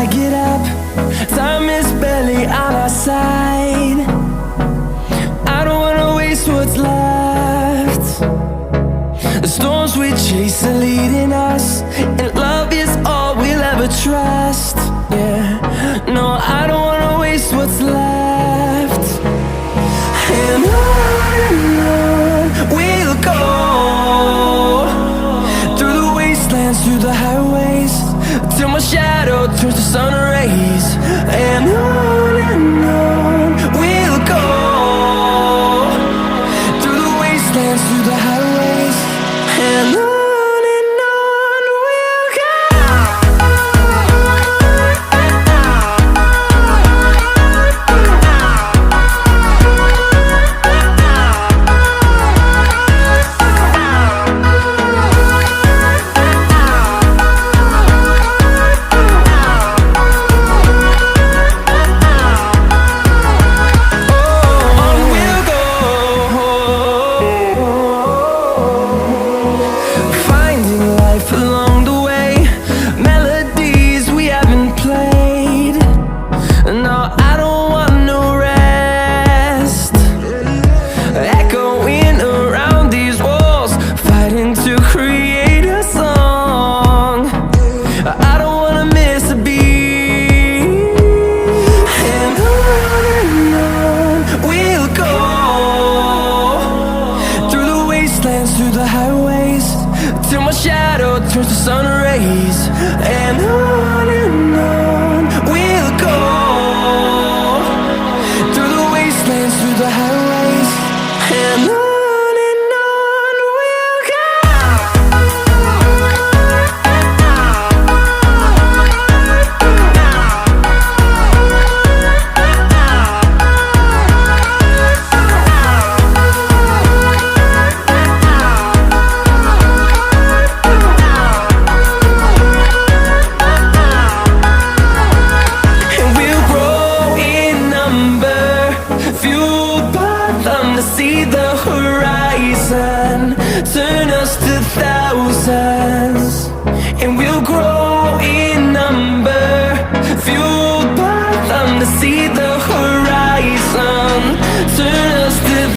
I get up, time is barely on our side. I don't wanna waste what's left. The storms we chase are leading us, and love is all we'll ever trust. Yeah, no, I don't wanna waste what's left. And on we'll go, through the wastelands, through the highways, till my shadow turns to sun rays. And on we'll go, through the wastelands, through the highways, and on we'll go. Through the highways, till my shadow turns to sun rays. And on we'll go, through the wastelands, through the highways, and on we'll go. To see the horizon turn us to thousands, and we'll grow